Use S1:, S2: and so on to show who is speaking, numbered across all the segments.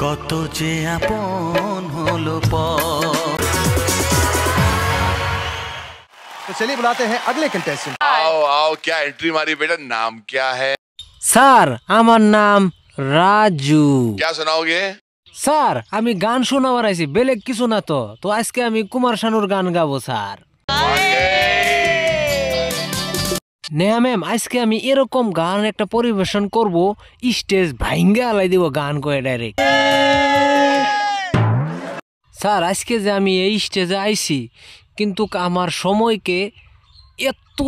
S1: কত যে আপন হলো পর।
S2: तो चलिए बुलाते हैं अगले कंटेस्टेंट।
S3: आओ आओ, क्या एंट्री मारी बेटा, नाम क्या है?
S4: স্যার আমার নাম রাজু।
S3: क्या सुनाओगे?
S4: স্যার আমি গান শোনাবার আইছি, বেলেগ কিছু না। তো তো আজকে আমি কুমার শানুর গান গাবো স্যার। নেহা ম্যাম, আজকে আমি এরকম গান একটা পরিবেশন করব, স্টেজ ভাঙ্গে আলাই দিব গান কয়ে ডাইরেক্ট। স্যার আজকে যে আমি এই স্টেজে আইছি, কিন্তু আমার সময়কে এত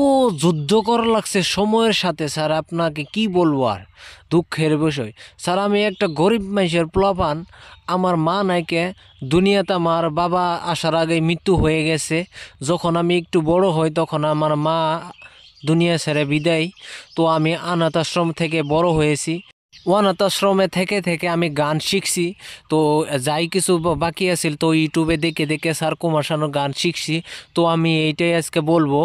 S4: যুদ্ধ করা লাগছে সময়ের সাথে স্যার, আপনাকে কি বলবো আর, দুঃখের বিষয় স্যার। আমি একটা গরিব মানুষের পোলাপান, আমার মা নাইকে দুনিয়াতে আমার বাবা আসার আগে মৃত্যু হয়ে গেছে। যখন আমি একটু বড় হই তখন আমার মা দুনিয়া ছেড়ে বিদায়। তো আমি অনাথ আশ্রম থেকে বড় হয়েছি, অনাথ আশ্রমে থেকে থেকে আমি গান শিখছি। তো যাই কিছু বাকি আছিল তো ইউটিউবে দেখে দেখে স্যার কুমার শানুর গান শিখছি। তো আমি এইটাই আজকে বলবো,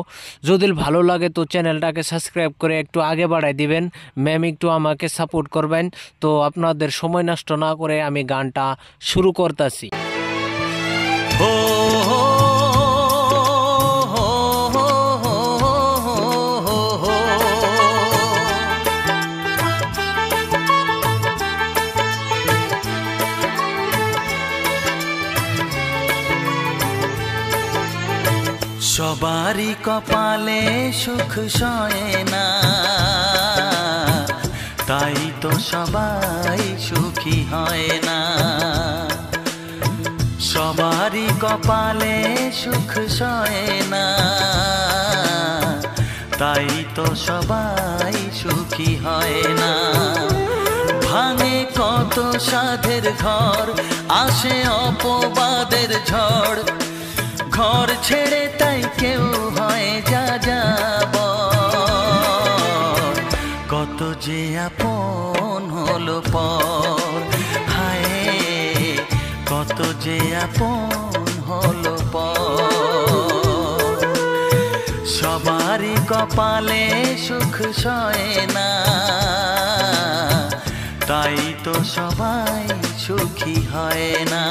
S4: যদি ভালো লাগে তো চ্যানেলটাকে সাবস্ক্রাইব করে একটু আগে বাড়াই দিবেন। ম্যাম একটু আমাকে সাপোর্ট করবেন। তো আপনাদের সময় নষ্ট না করে আমি গানটা শুরু করতেছি।
S1: সবারই কপালে সুখ সয় না, তাই তো সবাই সুখী হয় না। সবারই কপালে সুখ সয় না, তাই তো সবাই সুখী হয় না। ভাঙে কত সাধের ঘর, আসে অপবাদের ঝড়, ঘর ছেড়ে তাই কেউ হয় যা যাব। কত যে আপন হলো পর, হায় কত যে আপন হলো পর। সবারই কপালে সুখ সয় না, তাই তো সবাই সুখী হয় না।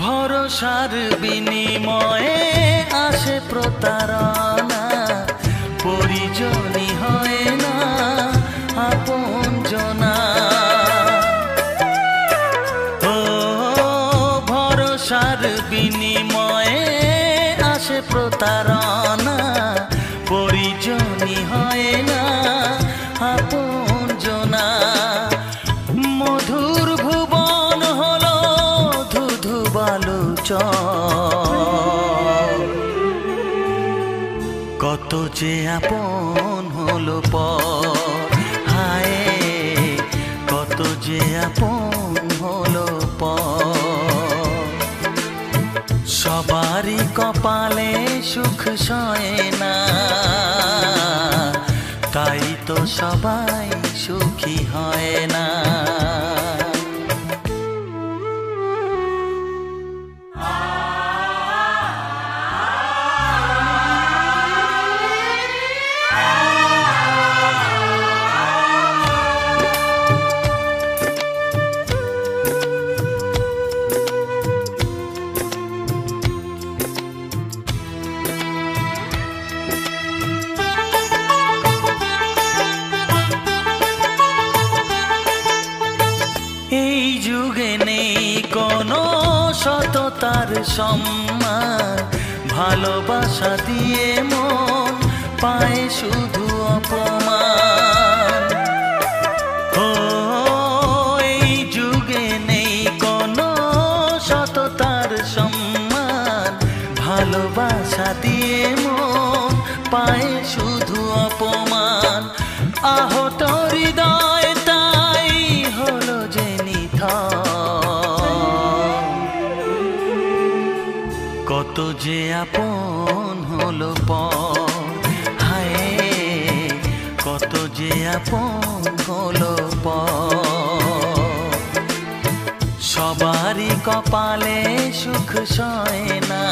S1: ভরসার বিনিময়ে আসে প্রতারণা, পরিজনই হয় না আপনজনা। ও ভরসার বিনিময়ে আসে প্রতারণা, পরিজনই হয় না আপনজনা। মধুর ভুবন হলো ধুধু বালুচর, কত যে আপন হলো পর, হায় কত যে আপন হলো পর। সবারই কপালে সুখ সয় না, তাই তো সবাই সুখী হয় না। এই যুগে নেই কোনো সততার সম্মান, ভালোবাসা দিয়ে মন পায় শুধু অপমান। ও এই যুগে নেই কোনো সততার সম্মান, ভালোবাসা দিয়ে মন পায় শুধু অপমান। আহত হৃদয় তাই হলো যে নিথর, যে আপন হলো পর, হায় কত যে আপন হলো পর। সবারই কপালে সুখ সয় না,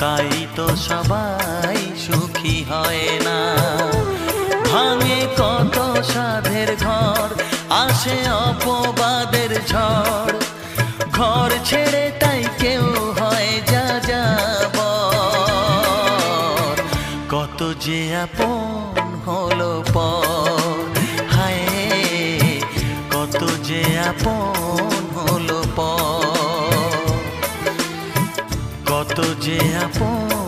S1: তাই তো সবাই সুখী হয় না। ভাঙে কত সাধের ঘর, আসে অপবাদের ঝড়, ঘর ছেড়ে তাই কেউ হয় যাযাবর। কত যে আপন হলো পর, হায় কত যে আপন হলো পর, কত যে আপন